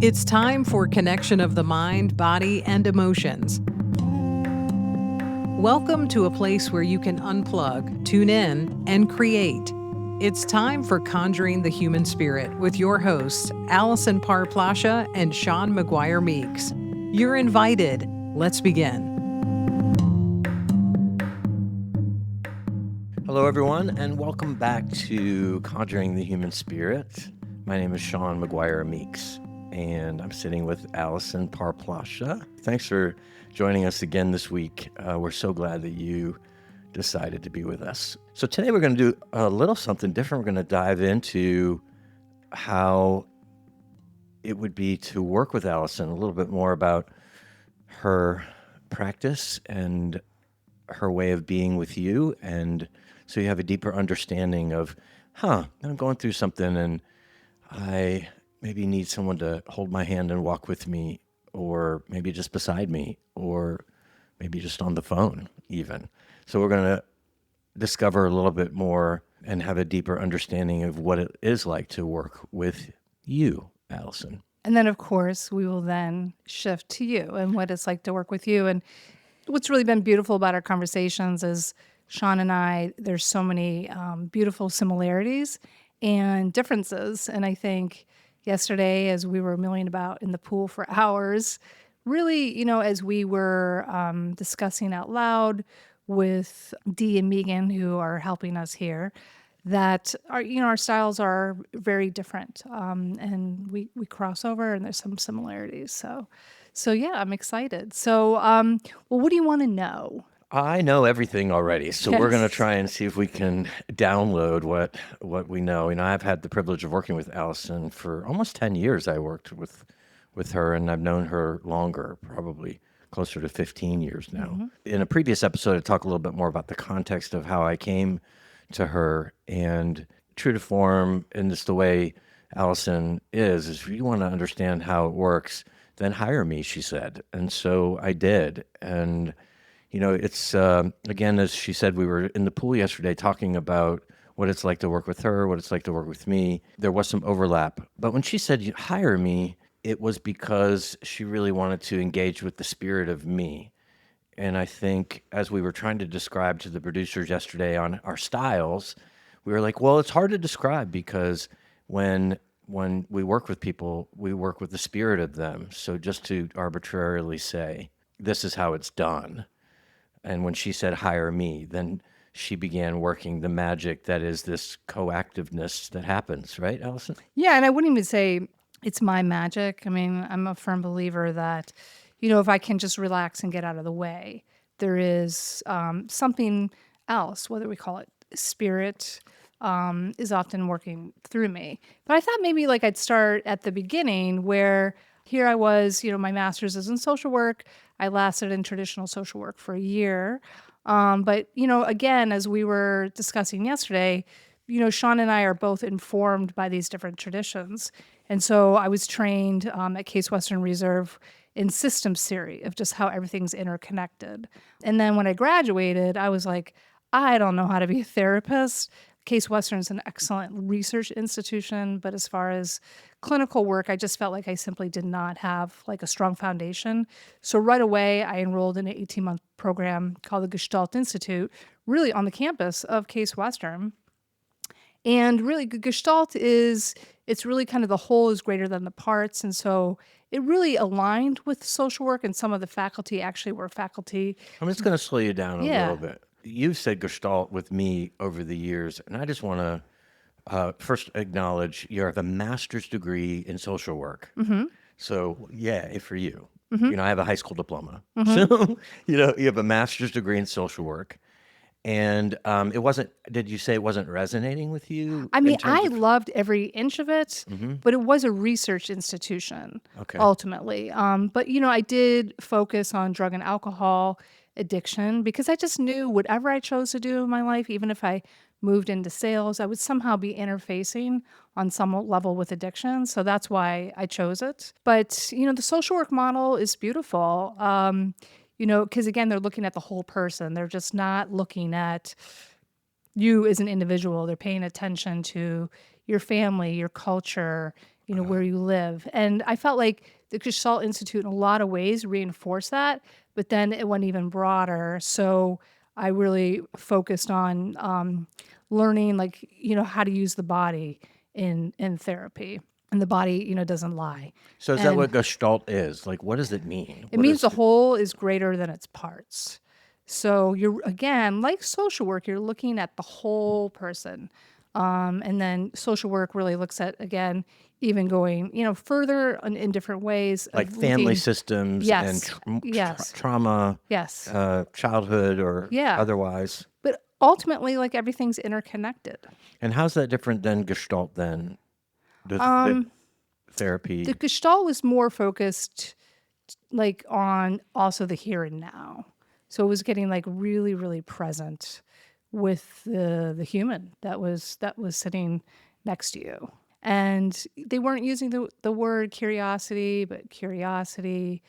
It's time for connection of the mind, body, and emotions. Welcome to a place where you can unplug, tune in, and create. It's time for Conjuring the Human Spirit with your hosts, Allison Parr Plasha and Shawn Meeks. You're invited. Let's begin. Hello, everyone, and welcome back to Conjuring the Human Spirit. My name is Shawn Meeks, and I'm sitting with Allison Parr Plasha. Thanks for joining us again this week. We're so glad that you decided to be with us. So today we're going to do a little something different. We're going to dive into how it would be to work with Allison, a little bit more about her practice and her way of being with you, and so you have a deeper understanding of, I'm going through something and I maybe need someone to hold my hand and walk with me, or maybe just beside me, or maybe just on the phone even. So we're going to discover a little bit more and have a deeper understanding of what it is like to work with you, Allison. And then, of course, we will then shift to you and what it's like to work with you. And what's really been beautiful about our conversations is Shawn and I, there's so many beautiful similarities and differences. And I think yesterday, as we were milling about in the pool for hours, really, as we were discussing out loud with Dee and Megan, who are helping us here, that our styles are very different, and we cross over, and there's some similarities. So yeah, I'm excited. So, well, what do you want to know? I know everything already, so we're going to Yes. try and see if we can download what we know. I've had the privilege of working with Allison for almost 10 years. I worked with her, and I've known her longer, probably closer to 15 years now. Mm-hmm. In a previous episode, I talked a little bit more about the context of how I came to her, and true to form, and just the way Allison is if you want to understand how it works, then hire me, she said. And so I did. And it's, again, as she said, we were in the pool yesterday talking about what it's like to work with her, what it's like to work with me. There was some overlap. But when she said, you hire me, it was because she really wanted to engage with the spirit of me. And I think as we were trying to describe to the producers yesterday on our styles, we were like, well, it's hard to describe because when we work with people, we work with the spirit of them. So just to arbitrarily say, this is how it's done. And when she said, hire me, then she began working the magic that is this coactiveness that happens, right, Allison? Yeah, and I wouldn't even say it's my magic. I mean, I'm a firm believer that, if I can just relax and get out of the way, there is something else, whether we call it spirit, is often working through me. But I thought maybe I'd start at the beginning where here I was, my master's is in social work. I lasted in traditional social work for a year. But, again, as we were discussing yesterday, Shawn and I are both informed by these different traditions. And so I was trained at Case Western Reserve in systems theory of just how everything's interconnected. And then when I graduated, I was like, I don't know how to be a therapist. Case Western is an excellent research institution, but as far as clinical work, I just felt like I simply did not have a strong foundation. So right away, I enrolled in an 18-month program called the Gestalt Institute, really on the campus of Case Western. And really, Gestalt it's really kind of the whole is greater than the parts. And so it really aligned with social work, and some of the faculty actually were faculty. I'm just going to slow you down a Yeah. little bit. You've said Gestalt with me over the years, and I just want to first acknowledge you have a master's degree in social work. Mm-hmm. So, yeah, for you. Mm-hmm. I have a high school diploma. Mm-hmm. So, you have a master's degree in social work. And it wasn't, did you say it wasn't resonating with you? I mean, in terms I of, loved every inch of it, but it was a research institution Okay. ultimately. But, I did focus on drug and alcohol addiction because I just knew whatever I chose to do in my life, even if I moved into sales, I would somehow be interfacing on some level with addiction. So that's why I chose it. But, the social work model is beautiful. Because again, they're looking at the whole person. They're just not looking at you as an individual. They're paying attention to your family, your culture, where you live. And I felt like the Gestalt Institute in a lot of ways reinforced that, but then it went even broader. So I really focused on learning, like, how to use the body in therapy. And the body, doesn't lie. So is that what Gestalt is? Like, what does it mean? It means the whole is greater than its parts. So you're, again, like social work, you're looking at the whole person. And then social work really looks at, again, even going, further in different ways. Like family systems and trauma, childhood or otherwise. But ultimately, like, everything's interconnected. And how's that different than Gestalt then? The therapy? The Gestalt was more focused like on also the here and now. So it was getting like really, really present with the human that was sitting next to you. And they weren't using the word curiosity, but curiosity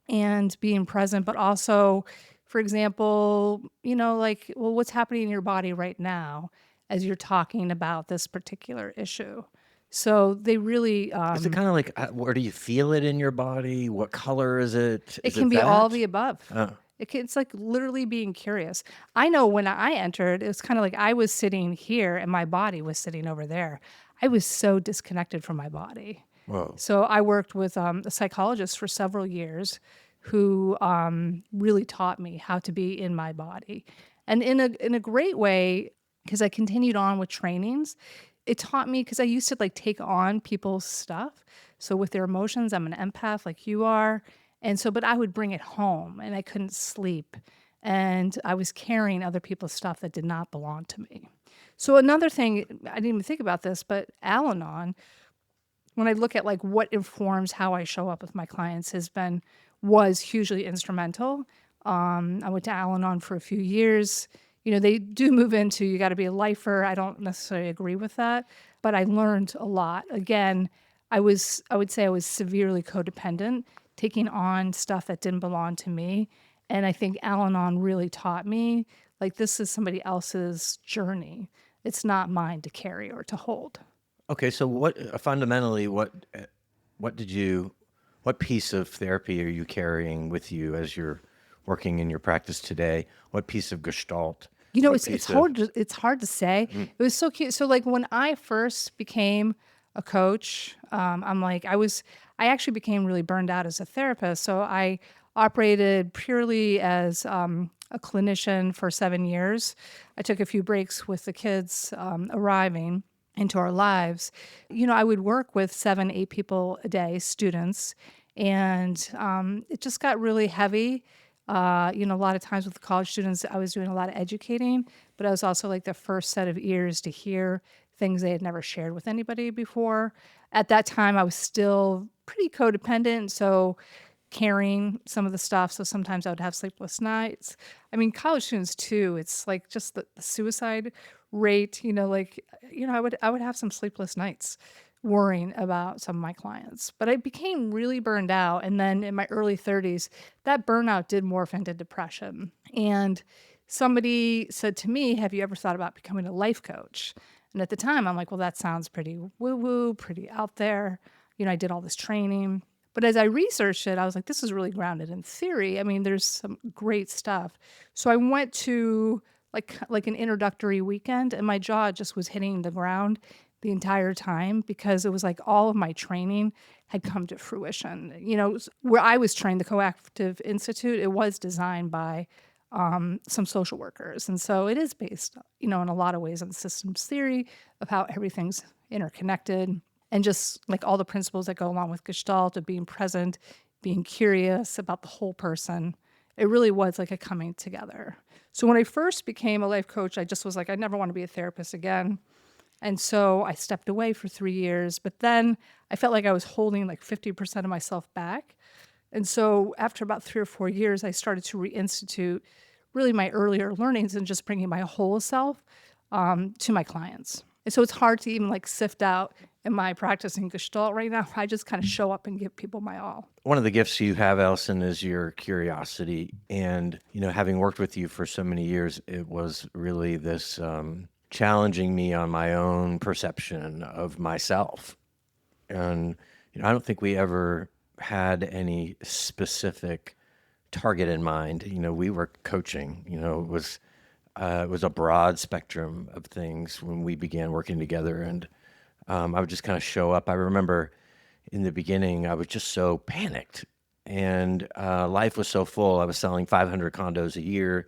and being present, but also, for example, like, well, what's happening in your body right now as you're talking about this particular issue? So they really... is it kind of like, where do you feel it in your body? What color is it? It can be all the above. It's like literally being curious. I know when I entered, it was kind of like I was sitting here and my body was sitting over there. I was so disconnected from my body. Whoa. So I worked with a psychologist for several years who really taught me how to be in my body. And in a great way, because I continued on with trainings, it taught me, because I used to like take on people's stuff. So with their emotions, I'm an empath like you are. And so, but I would bring it home and I couldn't sleep. And I was carrying other people's stuff that did not belong to me. So another thing, I didn't even think about this, but Al-Anon, when I look at like what informs how I show up with my clients, was hugely instrumental. I went to Al-Anon for a few years. They do move into, you got to be a lifer. I don't necessarily agree with that, but I learned a lot. Again, I would say I was severely codependent, taking on stuff that didn't belong to me. And I think Al-Anon really taught me, like, this is somebody else's journey. It's not mine to carry or to hold. Okay, so fundamentally, what piece of therapy are you carrying with you as you're working in your practice today? What piece of Gestalt? It's hard to say. It was so cute. So like when I first became a coach, I actually became really burned out as a therapist. So I operated purely as a clinician for 7 years. I took a few breaks with the kids arriving into our lives. I would work with 7, 8 people a day, students, and it just got really heavy. A lot of times with the college students, I was doing a lot of educating, but I was also like the first set of ears to hear things they had never shared with anybody before. At that time, I was still pretty codependent, so carrying some of the stuff. So sometimes I would have sleepless nights. I mean, college students too, it's like just the suicide rate, I would have some sleepless nights worrying about some of my clients. But I became really burned out. And then in my early 30s, that burnout did morph into depression. And somebody said to me, have you ever thought about becoming a life coach? And at the time, I'm like, well, that sounds pretty woo-woo, pretty out there. I did all this training. But as I researched it, I was like, this is really grounded in theory. I mean, there's some great stuff. So I went to like an introductory weekend, and my jaw just was hitting the ground the entire time, because it was like all of my training had come to fruition. Where I was trained, the Gestalt Institute, it was designed by some social workers. And so it is based, in a lot of ways on systems theory of how everything's interconnected, and just like all the principles that go along with Gestalt of being present, being curious about the whole person. It really was like a coming together. So when I first became a life coach, I just was like, I never want to be a therapist again. And so I stepped away for 3 years, but then I felt like I was holding like 50% of myself back. And so after about 3 or 4 years, I started to reinstitute really my earlier learnings and just bringing my whole self to my clients. And so it's hard to even like sift out, am I practicing Gestalt right now? I just kind of show up and give people my all. One of the gifts you have, Allison, is your curiosity. And, having worked with you for so many years, it was really this challenging me on my own perception of myself. And I don't think we ever had any specific target in mind. We were coaching. It was a broad spectrum of things when we began working together, and I would just kind of show up. I remember in the beginning, I was just so panicked, and life was so full. I was selling 500 condos a year,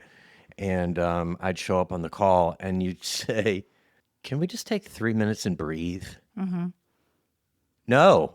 and I'd show up on the call, and you'd say, "Can we just take 3 minutes and breathe?" No.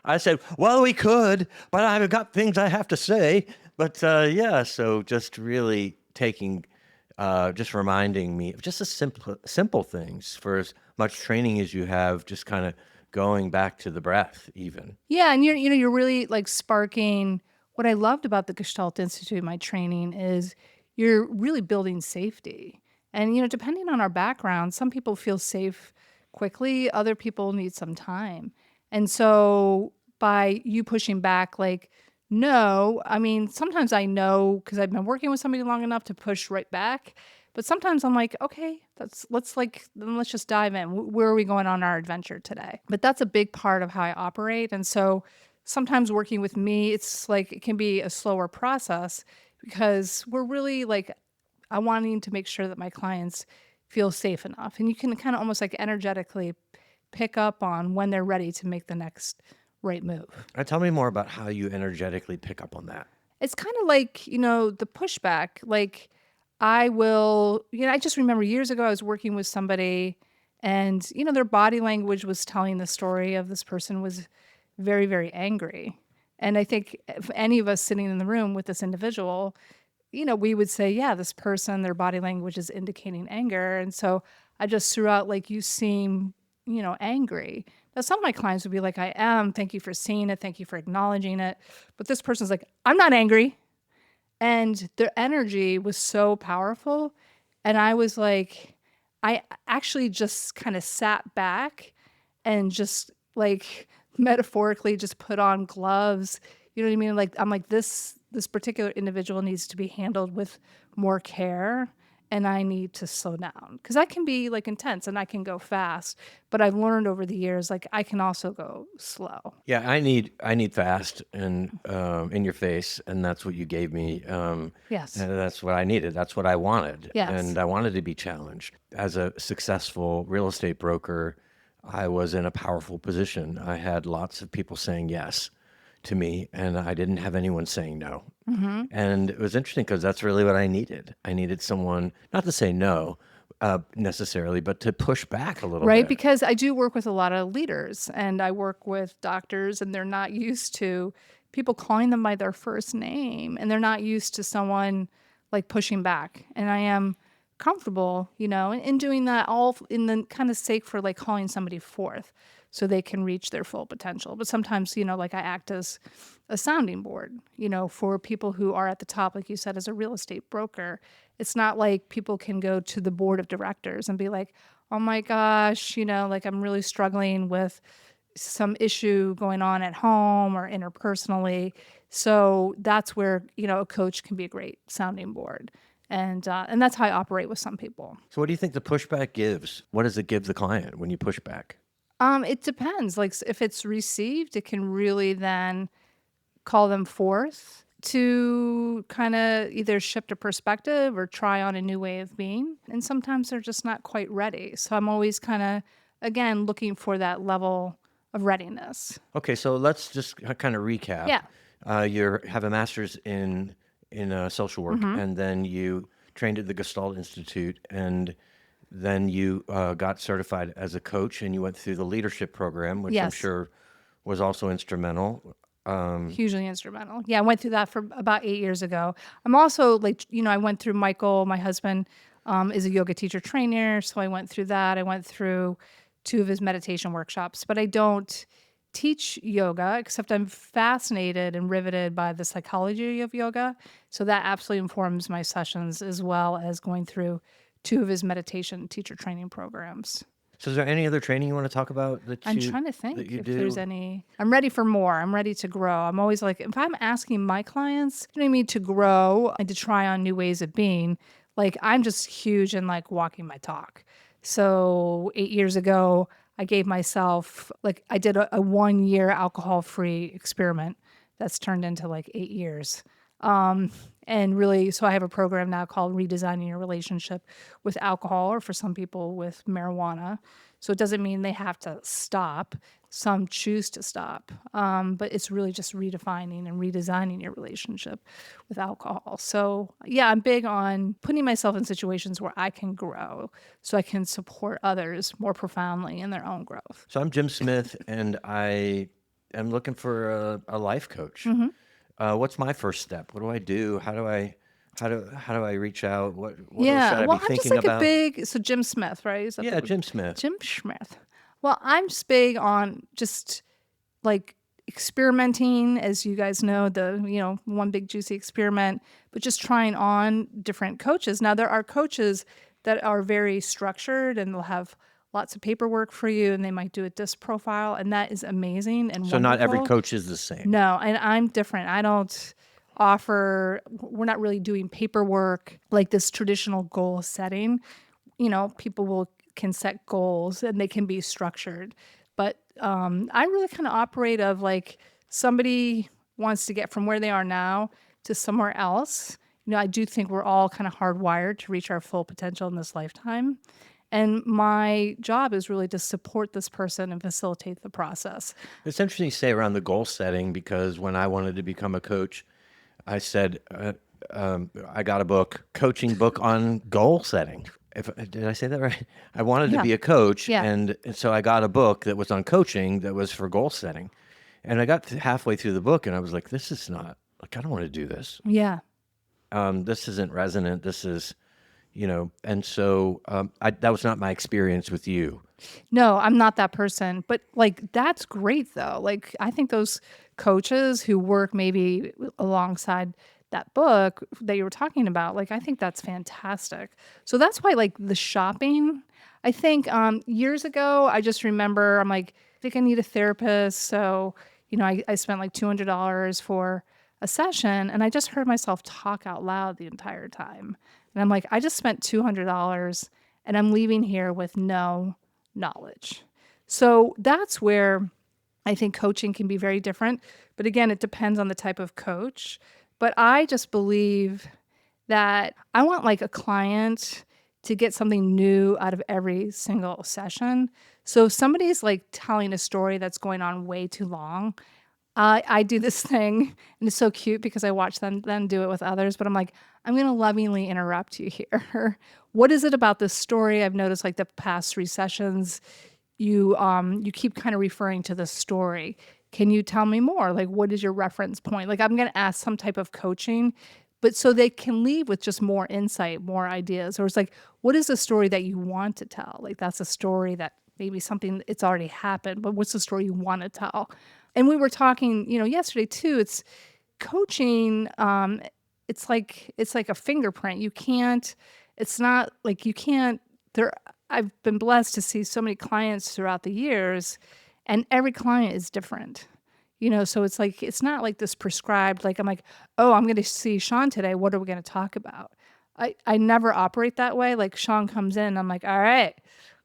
I said, well, we could, but I've got things I have to say. But yeah, so just really just reminding me of just the simple things for as much training as you have, just kind of going back to the breath even. Yeah, and you're really like sparking. What I loved about the Gestalt Institute, my training, is you're really building safety. And depending on our background, some people feel safe quickly, other people need some time. And so by you pushing back, like, no, I mean, sometimes I know because I've been working with somebody long enough to push right back. But sometimes I'm like, okay, let's just dive in. Where are we going on our adventure today? But that's a big part of how I operate. And so sometimes working with me, it's like it can be a slower process because we're really like, I'm wanting to make sure that my clients feel safe enough. And you can kind of almost like energetically pick up on when they're ready to make the next right move. Tell me more about how you energetically pick up on that. It's kind of like, the pushback. Like I will, I just remember years ago I was working with somebody and, their body language was telling the story of this person was very, very angry. And I think if any of us sitting in the room with this individual, we would say, yeah, this person, their body language is indicating anger. And so I just threw out, like, you seem, angry. Now, some of my clients would be like, I am. Thank you for seeing it. Thank you for acknowledging it. But this person's like, I'm not angry. And their energy was so powerful. And I was like, I actually just kind of sat back and just like metaphorically just put on gloves. You know what I mean? Like, I'm like, this particular individual needs to be handled with more care and I need to slow down because I can be like intense and I can go fast, but I've learned over the years, like I can also go slow. Yeah, I need fast and in your face, and that's what you gave me. Yes. And that's what I needed. That's what I wanted. Yes. And I wanted to be challenged. As a successful real estate broker, I was in a powerful position. I had lots of people saying yes to me, and I didn't have anyone saying no. Mm-hmm. And it was interesting because that's really what I needed. I needed someone not to say no necessarily, but to push back a little Right, bit. because I do work with a lot of leaders and I work with doctors and they're not used to people calling them by their first name and they're not used to someone like pushing back. And I am comfortable, in doing that all in the kind of sake for like calling somebody forth so they can reach their full potential. But sometimes, like I act as a sounding board, for people who are at the top, like you said, as a real estate broker. It's not like people can go to the board of directors and be like, oh my gosh, like I'm really struggling with some issue going on at home or interpersonally. So that's where, a coach can be a great sounding board. And that's how I operate with some people. So what do you think the pushback gives? What does it give the client when you push back? It depends. Like if it's received, it can really then call them forth to kind of either shift a perspective or try on a new way of being. And sometimes they're just not quite ready. So I'm always kind of, again, looking for that level of readiness. Okay, so let's just kind of recap. Yeah. You have a master's in social work, and then you trained at the Gestalt Institute, and then you got certified as a coach, and you went through the leadership program, which I'm Yes. sure was also instrumental. Hugely instrumental. Yeah, I went through that for about 8 years ago. I'm also like, I went through Michael, my husband, is a yoga teacher trainer. So I went through that. I went through 2 of his meditation workshops, but I don't teach yoga, except I'm fascinated and riveted by the psychology of yoga. So that absolutely informs my sessions as well as going through 2 of his meditation teacher training programs. So is there any other training you want to talk about I'm trying to think that you if do? there's any. I'm ready for more. I'm ready to grow. I'm always like, if I'm asking my clients, what I mean, to grow and to try on new ways of being, like I'm just huge in like walking my talk. So 8 years ago, I gave myself, like, I did a 1 year alcohol-free experiment that's turned into like 8 years. Um, and really, so I have a program now called Redesigning Your Relationship with Alcohol, or for some people with marijuana. So it doesn't mean they have to stop. Some choose to stop. But it's really just redefining and redesigning your relationship with alcohol. So yeah, I'm big on putting myself in situations where I can grow so I can support others more profoundly in their own growth. So I'm Jim Smith, and I am looking for a life coach. What's my first step? What do I do? How do I reach out? What should Yeah, I well, be I'm just thinking like a about? big, so Jim Smith, right? Is that Yeah, Jim Smith. Jim Smith. Well, I'm just big on just like experimenting, as you guys know, one big juicy experiment, but just trying on different coaches. Now, there are coaches that are very structured and they'll have lots of paperwork for you and they might do a disc profile, and that is amazing and So not every wonderful. coach is the same. No, and I'm different. I don't offer, we're not really doing paperwork like this traditional goal setting. People can set goals and they can be structured. But I really kind of operate of like somebody wants to get from where they are now to somewhere else. I do think we're all kind of hardwired to reach our full potential in this lifetime. And my job is really to support this person and facilitate the process. It's interesting you say around the goal setting, because when I wanted to become a coach, I said, I got a coaching book on goal setting. Did I say that right? I wanted to Yeah. be a coach, Yeah. and so I got a book that was on coaching that was for goal setting. And I got halfway through the book, and I was like, this is not, like, I don't want to do this. Yeah. This isn't resonant. This is, and so that was not my experience with you. No, I'm not that person. But like, that's great though. Like, I think those coaches who work maybe alongside that book that you were talking about, like, I think that's fantastic. So that's why, like, the shopping, I think years ago, I just remember I'm like, I think I need a therapist. So, I spent like $200 for a session and I just heard myself talk out loud the entire time. And I'm like, I just spent $200 and I'm leaving here with no knowledge. So that's where I think coaching can be very different. But again, it depends on the type of coach. But I just believe that I want like a client to get something new out of every single session. So if somebody's like telling a story that's going on way too long, I do this thing, and it's so cute because I watch them then do it with others, but I'm like, I'm going to lovingly interrupt you here. What is it about this story? I've noticed like the past 3 sessions, you keep kind of referring to the story. Can you tell me more? Like, what is your reference point? Like, I'm going to ask some type of coaching, but so they can leave with just more insight, more ideas. Or it's like, what is the story that you want to tell? Like, that's a story that maybe something, it's already happened, but what's the story you want to tell? And we were talking, yesterday too, it's coaching. It's like a fingerprint. It's not like you can't, I've been blessed to see so many clients throughout the years, and every client is different. So it's like, it's not like this prescribed, like I'm like, oh, I'm going to see Shawn today. What are we going to talk about? I never operate that way. Like Shawn comes in, I'm like, all right,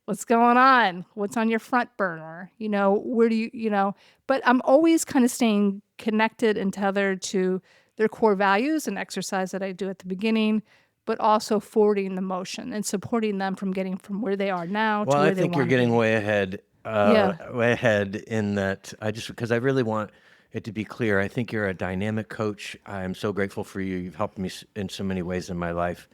what's going on? What's on your front burner? Where do you, but I'm always kind of staying connected and tethered to their core values and exercise that I do at the beginning, but also forwarding the motion and supporting them from getting from where they are now to Well, where I they think you're want to getting be. way ahead. Yeah. Way ahead in that. Because I really want it to be clear. I think you're a dynamic coach. I'm so grateful for you. You've helped me in so many ways in my life.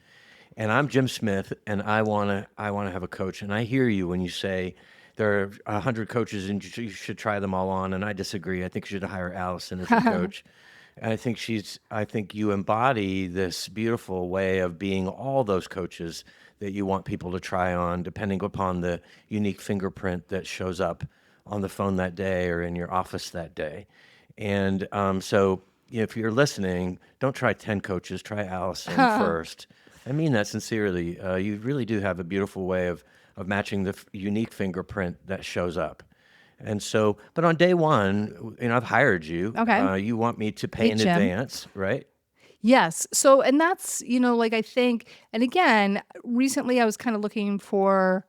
And I'm Jim Smith, and I wanna have a coach. And I hear you when you say there are 100 coaches and you should try them all on. And I disagree. I think you should hire Allison as your coach. And I think you embody this beautiful way of being all those coaches that you want people to try on, depending upon the unique fingerprint that shows up on the phone that day or in your office that day. And so if you're listening, don't try 10 coaches, try Allison first. I mean that sincerely. You really do have a beautiful way of matching the unique fingerprint that shows up. And so, but on day one, I've hired you. Okay. You want me to pay Hey, in Jim. advance, right? Yes. So, and that's, like I think, and again, recently I was kind of looking for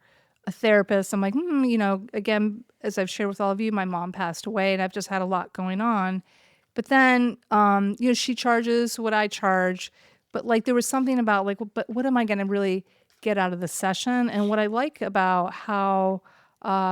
a therapist. I'm like, again, as I've shared with all of you, my mom passed away and I've just had a lot going on. But then, she charges what I charge. But like, there was something about like, but what am I going to really get out of the session? And what I like about how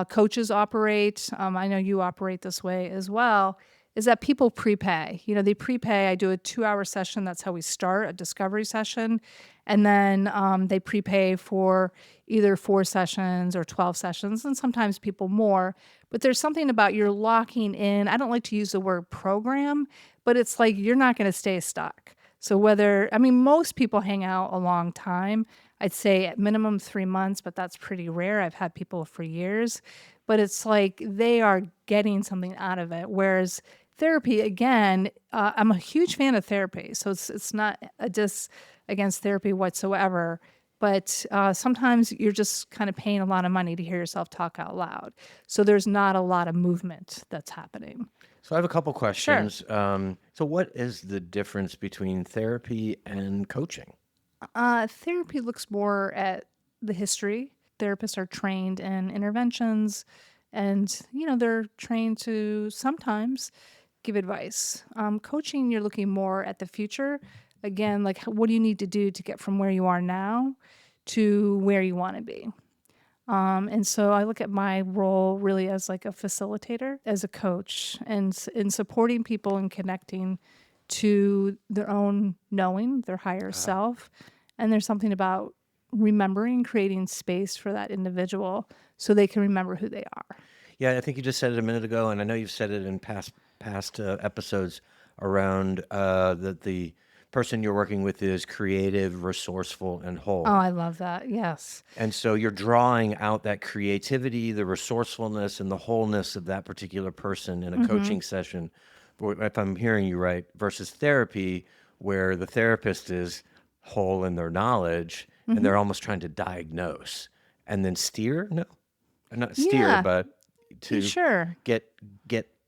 coaches operate, I know you operate this way as well, is that people prepay. They prepay. I do a 2-hour session. That's how we start, a discovery session. And then they prepay for either 4 sessions or 12 sessions, and sometimes people more. But there's something about you're locking in. I don't like to use the word program, but it's like you're not going to stay stuck. So most people hang out a long time. I'd say at minimum 3 months, but that's pretty rare. I've had people for years. But it's like they are getting something out of it. Whereas therapy, again, I'm a huge fan of therapy. So it's not a diss against therapy whatsoever. But sometimes you're just kind of paying a lot of money to hear yourself talk out loud. So there's not a lot of movement that's happening. So I have a couple questions. Sure. So what is the difference between therapy and coaching? Therapy looks more at the history. Therapists are trained in interventions and, they're trained to sometimes give advice. Coaching, you're looking more at the future. Again, like what do you need to do to get from where you are now to where you want to be? And so I look at my role really as like a facilitator, as a coach, and in supporting people and connecting to their own knowing, their higher self. And there's something about remembering, creating space for that individual so they can remember who they are. Yeah, I think you just said it a minute ago, and I know you've said it in past episodes around that the person you're working with is creative, resourceful, and whole. Oh, I love that. Yes. And so you're drawing out that creativity, the resourcefulness, and the wholeness of that particular person in a coaching session, if I'm hearing you right, versus therapy, where the therapist is whole in their knowledge and they're almost trying to diagnose and then steer. No, not steer, Yeah. but to Sure. get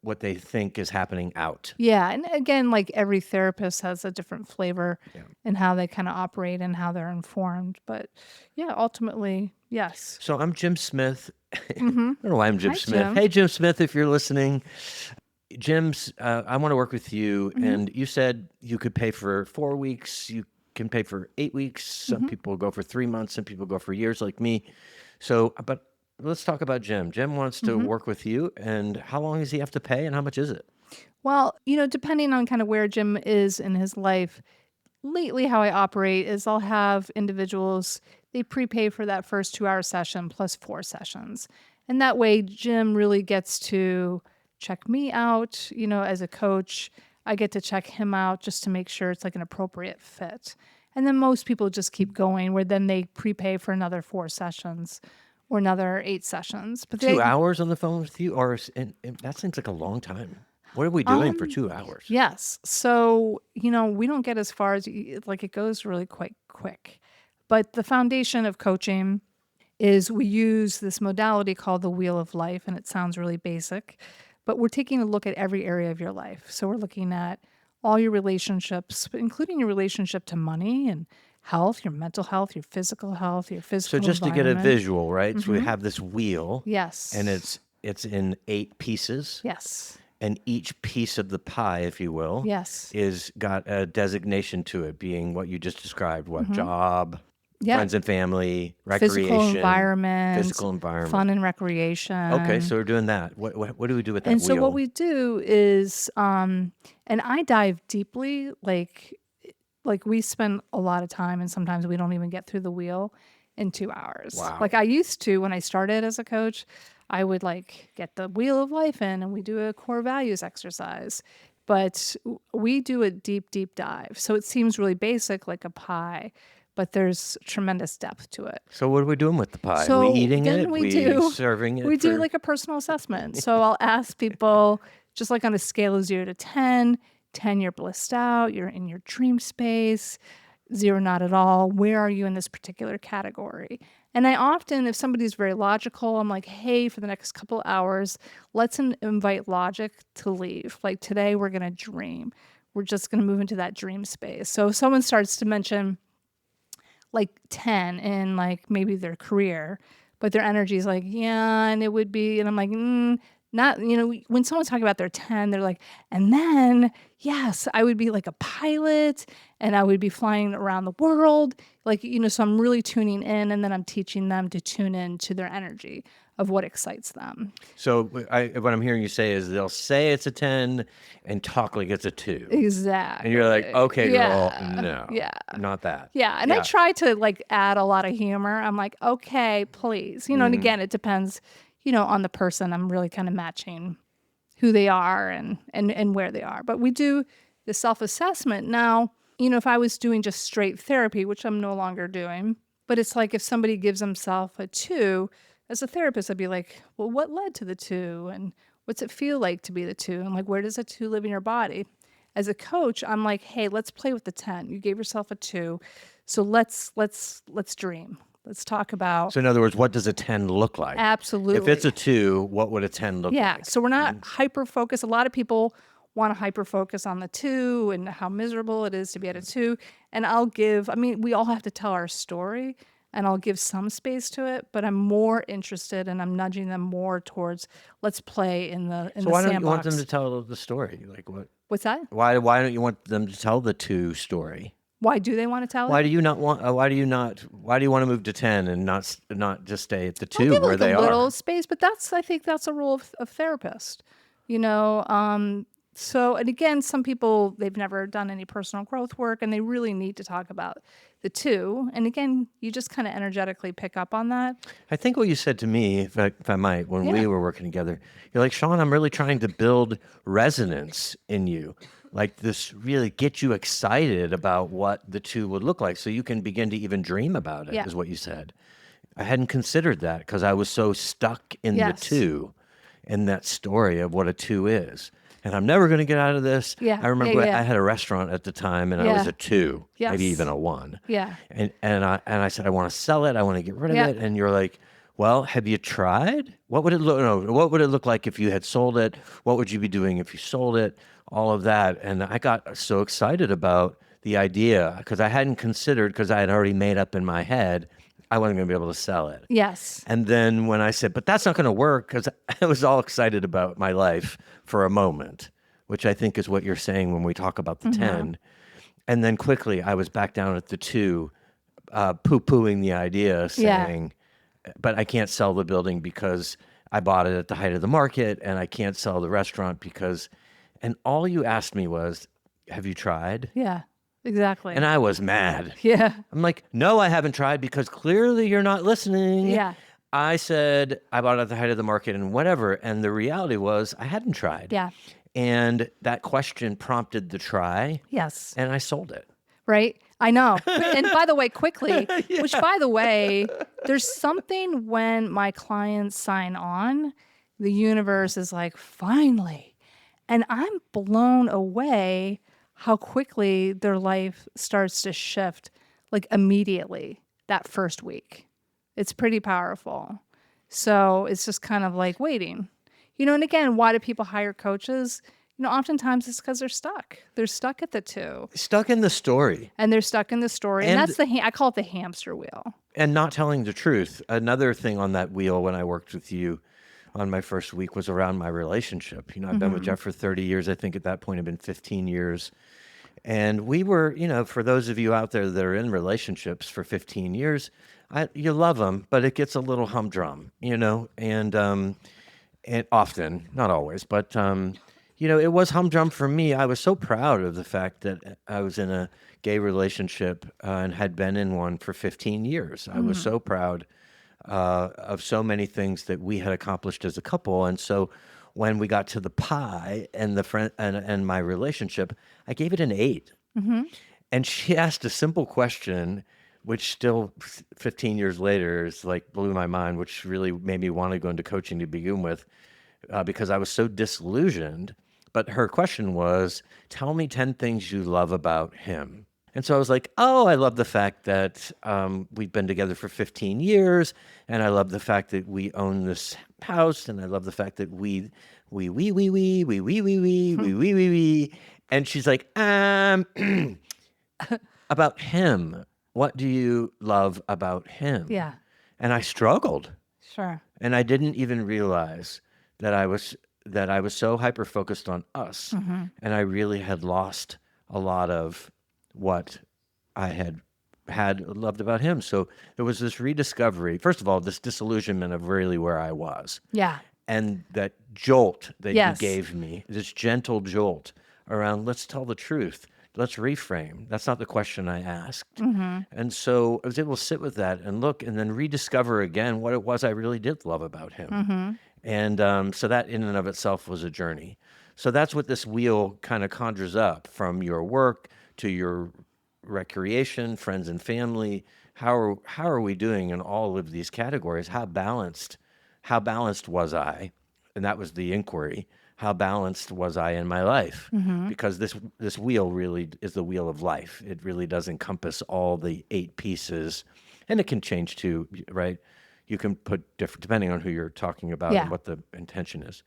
what they think is happening out. Yeah. And again, like every therapist has a different flavor in how they kind of operate and how they're informed. But yeah, ultimately, yes. So I'm Jim Smith. I don't know why I'm Jim Hi, Smith. Jim. Hey, Jim Smith, if you're listening. Jim's, I want to work with you. And you said you could pay for 4 weeks. You can pay for 8 weeks. Some people go for 3 months. Some people go for years like me. So, but let's talk about Jim. Jim wants to work with you. And how long does he have to pay and how much is it? Well, depending on kind of where Jim is in his life, lately how I operate is I'll have individuals, they prepay for that first 2-hour session plus 4 sessions. And that way Jim really gets to check me out, as a coach. I get to check him out just to make sure it's like an appropriate fit. And then most people just keep going where then they prepay for another 4 sessions or another 8 sessions. But 2 hours on the phone with you? And that seems like a long time. What are we doing for 2 hours? Yes. So, we don't get as far as, like, it goes really quite quick. But the foundation of coaching is we use this modality called the Wheel of Life, and it sounds really basic, but we're taking a look at every area of your life. So we're looking at all your relationships, including your relationship to money and health, your mental health, your physical So just to get a visual, right? So we have this wheel. Yes. And it's in 8 pieces. Yes. And each piece of the pie, if you will, Yes. is got a designation to it, being what you just described: what job, friends and family, recreation, physical environment, fun and recreation. Okay, so we're doing that. What do we do with that And wheel? so what we do is, and I dive deeply, like we spend a lot of time, and sometimes we don't even get through the wheel in 2 hours. Wow. Like I used to when I started as a coach. I would get the Wheel of Life in and we do a core values exercise, but we do a deep, deep dive. So it seems really basic, like a pie, but there's tremendous depth to it. So what are we doing with the pie? So we eating then it? we do serving it? We do like a personal assessment. So I'll ask people just like on a scale of 0 to 10, 10 you're blissed out, you're in your dream space, 0 not at all. Where are you in this particular category? And I often, if somebody's very logical, I'm like, hey, for the next couple hours, let's invite logic to leave. Like today, we're going to dream. We're just going to move into that dream space. So if someone starts to mention like 10 in like maybe their career, but their energy is like, yeah, and it would be, and I'm like, not, when someone's talking about their 10, they're like, and then, yes, I would be like a pilot and I would be flying around the world. Like, so I'm really tuning in, and then I'm teaching them to tune in to their energy of what excites them. So what I'm hearing you say is they'll say it's a 10 and talk like it's a 2. Exactly. And you're like, okay, girl, no, Yeah. not that. Yeah. And I try to like add a lot of humor. I'm like, okay, please. And again, it depends, on the person. I'm really kind of matching who they are and where they are. But we do the self-assessment. Now, if I was doing just straight therapy, which I'm no longer doing, but it's like if somebody gives themselves a 2, as a therapist, I'd be like, well, what led to the 2? And what's it feel like to be the 2? And like, where does a 2 live in your body? As a coach, I'm like, hey, let's play with the 10. You gave yourself a 2. So let's dream. Let's talk about. So in other words, what does a 10 look like? Absolutely. If it's a 2, what would a 10 look like? Yeah. So we're not hyper focused. A lot of people want to hyper focus on the 2 and how miserable it is to be at a 2. And we all have to tell our story, and I'll give some space to it, but I'm more interested, and I'm nudging them more towards let's play in the So why sandbox. don't you want them to tell the story? Like what? What's that? Why don't you want them to tell the 2 story? Why do they want to tell it? Why do you not want? Why do you want to move to 10 and not just stay at the 2 give where like they a are? little space, but I think that's a role of therapist. So, and again, some people, they've never done any personal growth work, and they really need to talk about the 2. And again, you just kind of energetically pick up on that. I think what you said to me, if I might, when we were working together, you're like, Shawn, I'm really trying to build resonance in you. Like this really get you excited about what the 2 would look like so you can begin to even dream about it, is what you said. I hadn't considered that because I was so stuck in the 2, in that story of what a 2 is. And I'm never going to get out of this. Yeah. I remember I had a restaurant at the time, and I was a 2, maybe even a 1. Yeah. And I said, I want to sell it. I want to get rid of it. And you're like, well, have you tried? What would it look? No, what would it look like if you had sold it? What would you be doing if you sold it? All of that. And I got so excited about the idea because I hadn't considered, because I had already made up in my head I wasn't going to be able to sell it. Yes. And then when I said, but that's not going to work, because I was all excited about my life for a moment, which I think is what you're saying when we talk about the 10. And then quickly I was back down at the 2, poo-pooing the idea, saying, but I can't sell the building because I bought it at the height of the market, and I can't sell the restaurant because, and all you asked me was, have you tried? Yeah, exactly. And I was mad. Yeah. I'm like, no, I haven't tried because clearly you're not listening. Yeah. I said I bought it at the height of the market and whatever. And the reality was I hadn't tried. Yeah. And that question prompted the try. Yes. And I sold it. Right? I know. And by the way, quickly, which by the way, there's something when my clients sign on, the universe is like, finally. And I'm blown away how quickly their life starts to shift, like immediately that first week. It's pretty powerful. So it's just kind of like waiting. And again, why do people hire coaches? Oftentimes it's because they're stuck. They're stuck at the 2. Stuck in the story. And they're stuck in the story. And that's I call it the hamster wheel. And not telling the truth. Another thing on that wheel when I worked with you on my first week was around my relationship. I've been with Jeff for 30 years. I think at that point it had been 15 years. And we were, for those of you out there that are in relationships for 15 years, you love them, but it gets a little humdrum, and often, not always, but it was humdrum for me. I was so proud of the fact that I was in a gay relationship and had been in one for 15 years. I was so proud of so many things that we had accomplished as a couple. And so when we got to the pie and the friend and my relationship, I gave it an 8. And she asked a simple question, which still 15 years later is like blew my mind, which really made me want to go into coaching to begin with, because I was so disillusioned. But her question was, tell me 10 things you love about him. And so I was like, oh, I love the fact that we've been together for 15 years, and I love the fact that we own this house, and I love the fact that we. And she's like, about him. What do you love about him? Yeah. And I struggled. Sure. And I didn't even realize that I was so hyper focused on us, and I really had lost a lot of what I had loved about him. So there was this rediscovery. First of all, this disillusionment of really where I was, Yeah. and that jolt that you Yes. gave me, this gentle jolt around, let's tell the truth. Let's reframe. That's not the question I asked. And so I was able to sit with that and look and then rediscover again what it was I really did love about him. And so that in and of itself was a journey. So that's what this wheel kind of conjures up, from your work to your recreation, friends and family. How are we doing in all of these categories? How balanced was I? And that was the inquiry. How balanced was I in my life? Because this wheel really is the wheel of life. It really does encompass all the 8 pieces, and it can change too, right? You can put different, depending on who you're talking about and Yeah. what the intention is.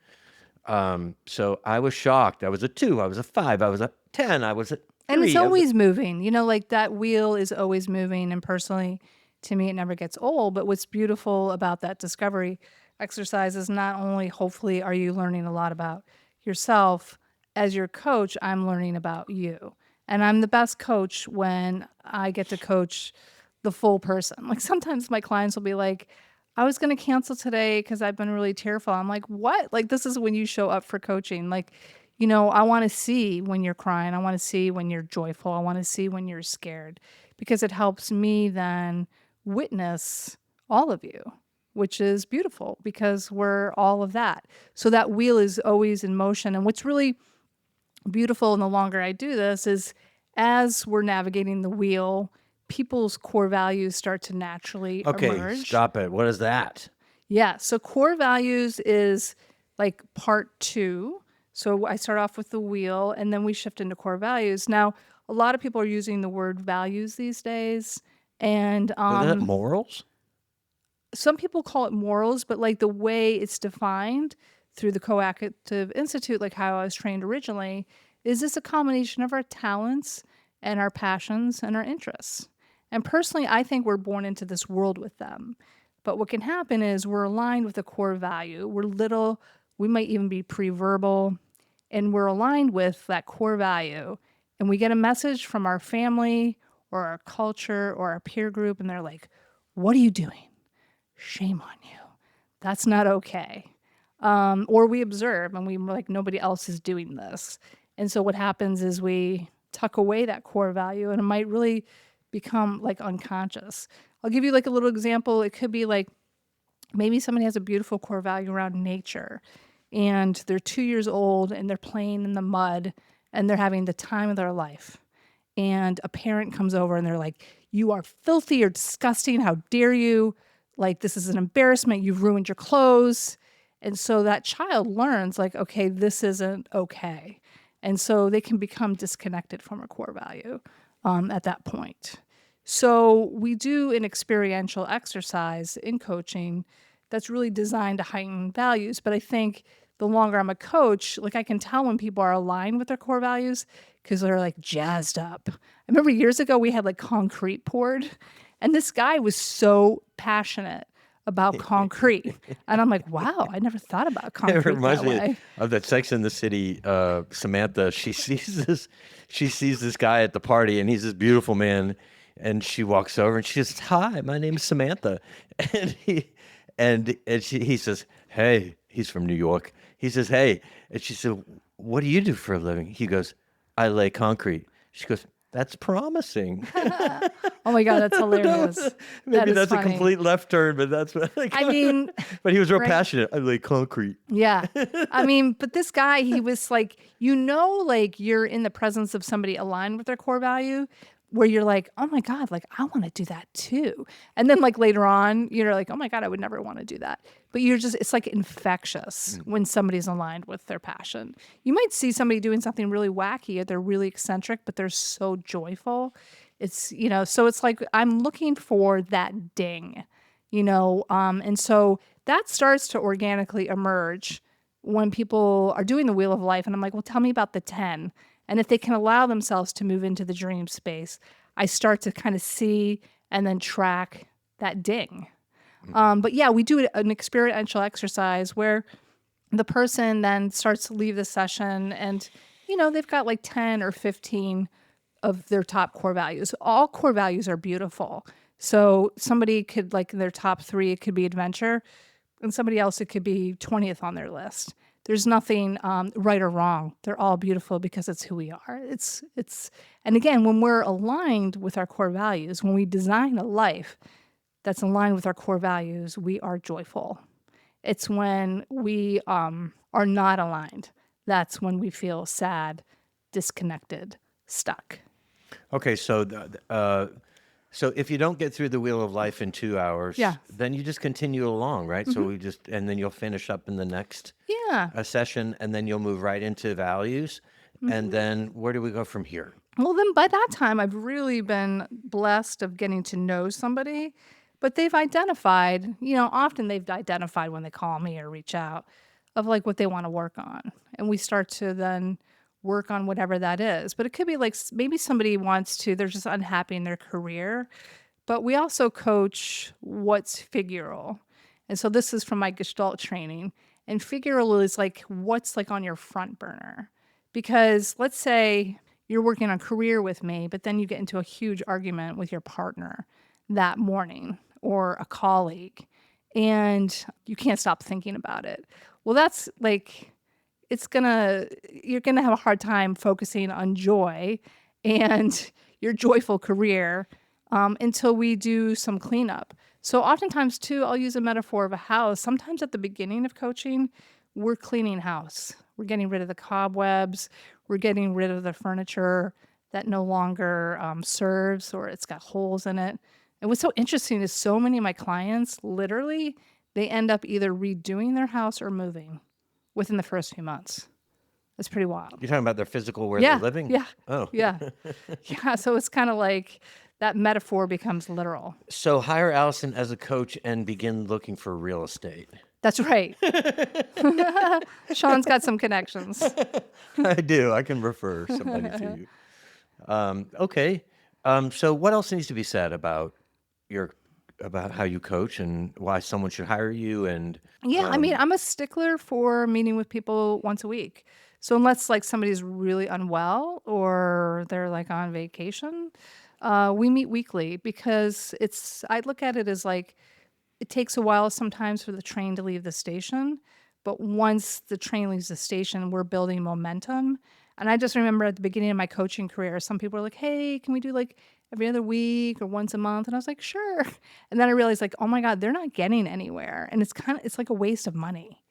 So I was shocked. I was a 2. I was a 5. I was a 10. I was a 3. And it's I was always moving, like that wheel is always moving. And personally, to me, it never gets old. But what's beautiful about that discovery exercise is not only hopefully are you learning a lot about yourself, as your coach, I'm learning about you. And I'm the best coach when I get to coach the full person. Like sometimes my clients will be like, I was going to cancel today because I've been really tearful. I'm like, what? Like, this is when you show up for coaching. Like, I want to see when you're crying. I want to see when you're joyful. I want to see when you're scared, because it helps me then witness all of you, which is beautiful because we're all of that. So that wheel is always in motion. And what's really beautiful, and the longer I do this, is as we're navigating the wheel, people's core values start to naturally okay, emerge. stop it. What is that? Yeah. So core values is like part 2. So I start off with the wheel and then we shift into core values. Now, a lot of people are using the word values these days. And Is that morals? some people call it morals, but like the way it's defined through the Gestalt Institute, like how I was trained originally, is this a combination of our talents and our passions and our interests. And personally, I think we're born into this world with them. But what can happen is we're aligned with a core value. We're little, we might even be pre-verbal, and we're aligned with that core value. And we get a message from our family or our culture or our peer group, and they're like, what are you doing? Shame on you. That's not okay. Or we observe and we're like, nobody else is doing this. And so what happens is we tuck away that core value, and it might really become like unconscious. I'll give you like a little example. It could be like maybe somebody has a beautiful core value around nature, and they're 2 years old and they're playing in the mud and they're having the time of their life. And a parent comes over and they're like, you are filthy or disgusting. How dare you? Like, this is an embarrassment. You've ruined your clothes. And so that child learns like, okay, this isn't okay. And so they can become disconnected from a core value at that point. So we do an experiential exercise in coaching that's really designed to heighten values. But I think the longer I'm a coach, like I can tell when people are aligned with their core values because they're like jazzed up. I remember years ago we had like concrete poured, and this guy was so passionate about concrete. And I'm like, wow, I never thought about It concrete reminds that me way. of that Sex in the City. Samantha, she sees this guy at the party, and he's this beautiful man, and she walks over and she says, "Hi, my name is Samantha," and he says, "Hey," he's from New York. He says, "Hey," and she said, "What do you do for a living?" He goes, "I lay concrete." She goes, "That's promising." Oh my God, that's hilarious. That Maybe is that's funny. a complete left turn, but that's what I mean, but he was real right? passionate. I lay concrete. Yeah. I mean, but this guy, he was like, like you're in the presence of somebody aligned with their core value where you're like, oh my God, like I want to do that too. And then like later on, you're like, oh my God, I would never want to do that. But it's like infectious when somebody's aligned with their passion. You might see somebody doing something really wacky or they're really eccentric, but they're so joyful. It's, so it's like, I'm looking for that ding, and so that starts to organically emerge when people are doing the wheel of life. And I'm like, well, tell me about the 10. And if they can allow themselves to move into the dream space, I start to kind of see and then track that ding. But yeah, we do an experiential exercise where the person then starts to leave the session and, they've got like 10 or 15 of their top core values. All core values are beautiful. So somebody could, like, their top 3, it could be adventure, and somebody else, it could be 20th on their list. There's nothing right or wrong. They're all beautiful because it's who we are. And again, when we're aligned with our core values, when we design a life that's aligned with our core values, we are joyful. It's when we are not aligned, that's when we feel sad, disconnected, stuck. Okay, so so if you don't get through the wheel of life in 2 hours, Yeah. then you just continue along, right? So and then you'll finish up in the next Yeah. session, and then you'll move right into values. And then where do we go from here? Well, then by that time, I've really been blessed of getting to know somebody, but they've identified, often they've identified when they call me or reach out of like what they want to work on. And we start to then work on whatever that is. But it could be like maybe somebody they're just unhappy in their career, but we also coach what's figural. And so this is from my Gestalt training. And figural is like what's like on your front burner. Because let's say you're working on career with me, but then you get into a huge argument with your partner that morning or a colleague, and you can't stop thinking about it. Well, that's like, you're gonna have a hard time focusing on joy and your joyful career until we do some cleanup. So oftentimes too, I'll use a metaphor of a house. Sometimes at the beginning of coaching, we're cleaning house. We're getting rid of the cobwebs. We're getting rid of the furniture that no longer serves, or it's got holes in it. And what's so interesting is so many of my clients, literally, they end up either redoing their house or moving within the first few months. It's pretty wild. You're talking about their physical where Yeah, they're living? yeah, Oh. yeah. Yeah, so it's kind of like that metaphor becomes literal. So hire Allison as a coach and begin looking for real estate. That's right. Shawn's got some connections. I do. I can refer somebody to you. Okay. So what else needs to be said about how you coach and why someone should hire you? And Yeah, I mean, I'm a stickler for meeting with people once a week. So unless like somebody's really unwell or they're like on vacation, we meet weekly because I look at it as like, it takes a while sometimes for the train to leave the station, but once the train leaves the station, we're building momentum. And I just remember at the beginning of my coaching career, some people were like, hey, can we do like every other week or once a month? And I was like, sure. And then I realized like, oh my God, they're not getting anywhere. And it's like a waste of money.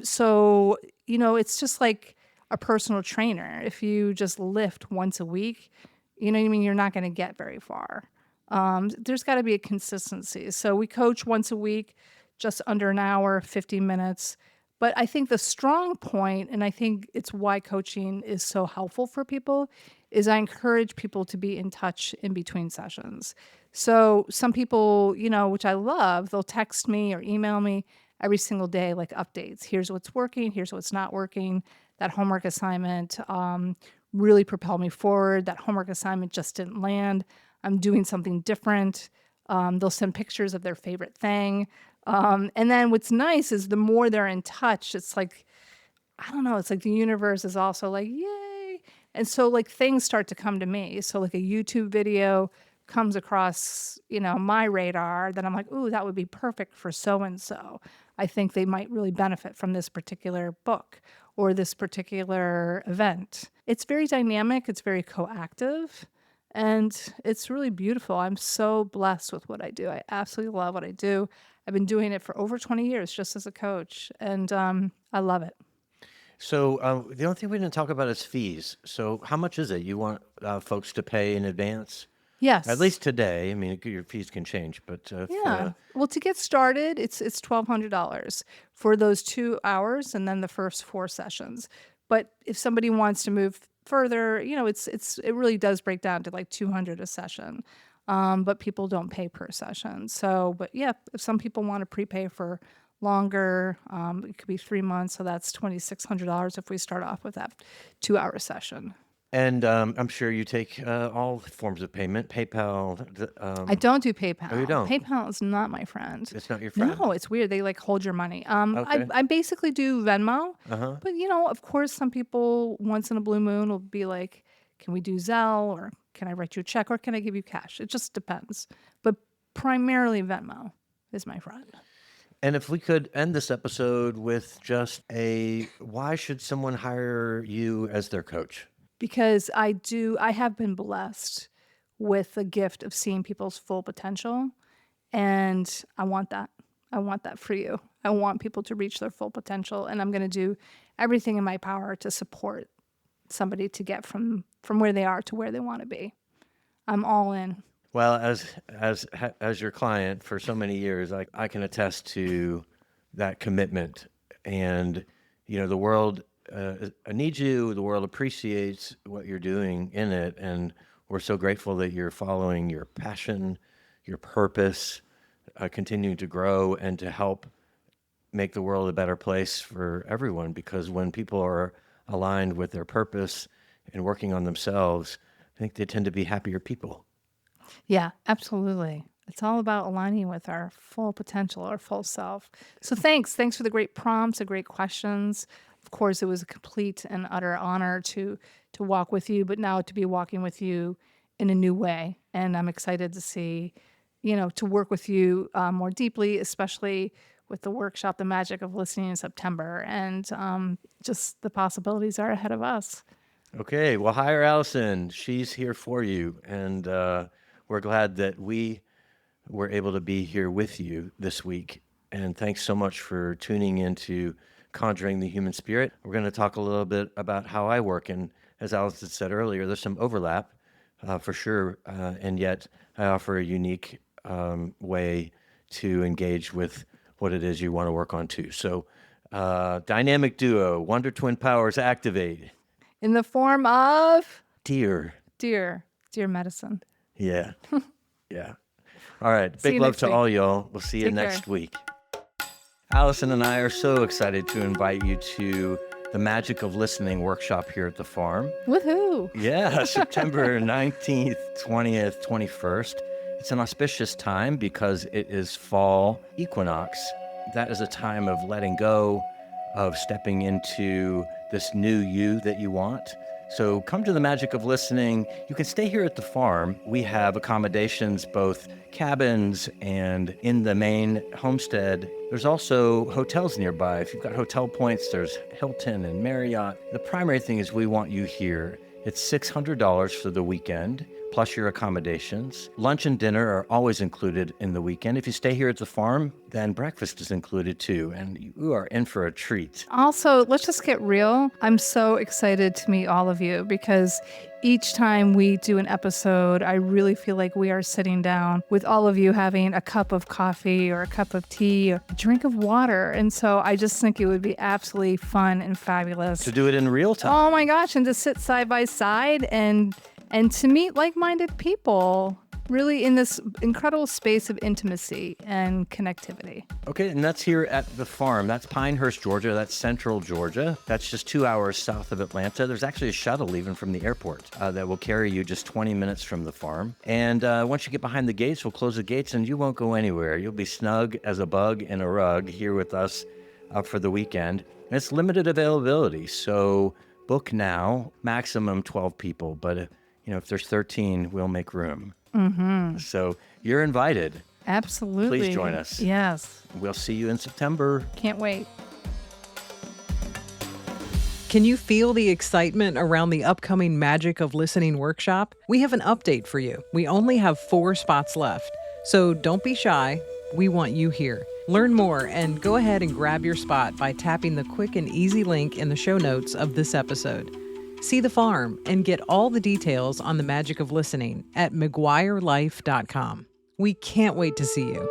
So, it's just like a personal trainer. If you just lift once a week, you know what I mean? You're not going to get very far. There's got to be a consistency. So we coach once a week, just under an hour, 50 minutes. But I think the strong point, and I think it's why coaching is so helpful for people, is I encourage people to be in touch in between sessions. So some people, which I love, they'll text me or email me every single day, like updates. Here's what's working. Here's what's not working. That homework assignment really propelled me forward. That homework assignment just didn't land. I'm doing something different. They'll send pictures of their favorite thing. And then what's nice is the more they're in touch, it's like, I don't know, it's like the universe is also like, yay. And so like things start to come to me. So like a YouTube video comes across, my radar, then I'm like, ooh, that would be perfect for so-and-so. I think they might really benefit from this particular book or this particular event. It's very dynamic. It's very coactive. And it's really beautiful. I'm so blessed with what I do. I absolutely love what I do. I've been doing it for over 20 years just as a coach, and I love it. So the only thing we didn't talk about is fees. So how much is it? You want folks to pay in advance? Yes. At least today. I mean, your fees can change, but Yeah. Well, to get started, it's $1,200 for those 2 hours and then the first 4 sessions. But if somebody wants to move further, it really does break down to like $200 a session. But people don't pay per session. So, but yeah, if some people want to prepay for longer, it could be 3 months. So that's $2,600 if we start off with that 2 hour session. And I'm sure you take all forms of payment, PayPal. I don't do PayPal. Oh, you don't? PayPal is not my friend. It's not your friend? No, it's weird. They like hold your money. Okay. I basically do Venmo, Uh-huh. but of course, some people once in a blue moon will be like, "Can we do Zelle, or can I write you a check, or can I give you cash?" It just depends. But primarily, Venmo is my friend. And if we could end this episode with just why should someone hire you as their coach? Because I have been blessed with the gift of seeing people's full potential, and I want that. I want that for you. I want people to reach their full potential, and I'm going to do everything in my power to support somebody to get from where they are to where they want to be. I'm all in. Well, as your client for so many years, I can attest to that commitment. And the world needs you. The world appreciates what you're doing in it, and we're so grateful that you're following your passion, your purpose, continuing to grow and to help make the world a better place for everyone. Because when people are aligned with their purpose and working on themselves, I think they tend to be happier people. Yeah, absolutely. It's all about aligning with our full potential, our full self. So thanks for the great prompts, the great questions. Of course, it was a complete and utter honor to walk with you, but now to be walking with you in a new way. And I'm excited to see, to work with you more deeply, especially with the workshop, The Magic of Listening, in September. And just the possibilities are ahead of us. Okay, well, hire Allison. She's here for you. And we're glad that we were able to be here with you this week. And thanks so much for tuning into Conjuring the Human Spirit. We're going to talk a little bit about how I work. And as Allison said earlier, there's some overlap for sure. And yet I offer a unique way to engage with what it is you want to work on too. So dynamic duo, Wonder Twin powers activate. In the form of Dear medicine. Yeah. Yeah. All right. See Big you love next to week. all y'all. We'll see you Take next care. week. Allison and I are so excited to invite you to the Magic of Listening workshop here at the farm. Woohoo! Yeah, September 19th, 20th, 21st. It's an auspicious time because it is fall equinox. That is a time of letting go, of stepping into this new you that you want. So come to the Magic of Listening. You can stay here at the farm. We have accommodations, both cabins and in the main homestead. There's also hotels nearby. If you've got hotel points, there's Hilton and Marriott. The primary thing is we want you here. It's $600 for the weekend, plus your accommodations. Lunch and dinner are always included in the weekend. If you stay here at the farm, then breakfast is included too, and you are in for a treat. Also, let's just get real. I'm so excited to meet all of you because each time we do an episode, I really feel like we are sitting down with all of you having a cup of coffee or a cup of tea or a drink of water. And so I just think it would be absolutely fun and fabulous To do it in real time. Oh my gosh, and to sit side by side and to meet like-minded people really in this incredible space of intimacy and connectivity. Okay, and that's here at the farm. That's Pinehurst, Georgia. That's central Georgia. That's just 2 hours south of Atlanta. There's actually a shuttle even from the airport that will carry you just 20 minutes from the farm. And once you get behind the gates, we'll close the gates and you won't go anywhere. You'll be snug as a bug in a rug here with us for the weekend. And it's limited availability, so book now, maximum 12 people. But if there's 13, we'll make room. Mm-hmm. So you're invited. Absolutely. Please join us. Yes. We'll see you in September. Can't wait. Can you feel the excitement around the upcoming Magic of Listening workshop? We have an update for you. We only have 4 spots left, so don't be shy. We want you here. Learn more and go ahead and grab your spot by tapping the quick and easy link in the show notes of this episode. See the farm and get all the details on the Magic of Listening at McGuireLife.com. We can't wait to see you.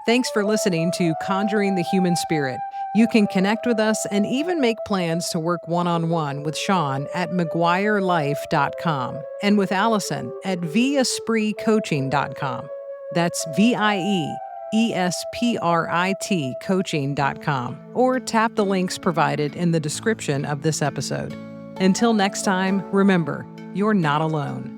Thanks for listening to Conjuring the Human Spirit. You can connect with us and even make plans to work one-on-one with Shawn at McGuireLife.com and with Allison at viespriecoaching.com. That's espritcoaching.com, or tap the links provided in the description of this episode. Until next time, remember, you're not alone.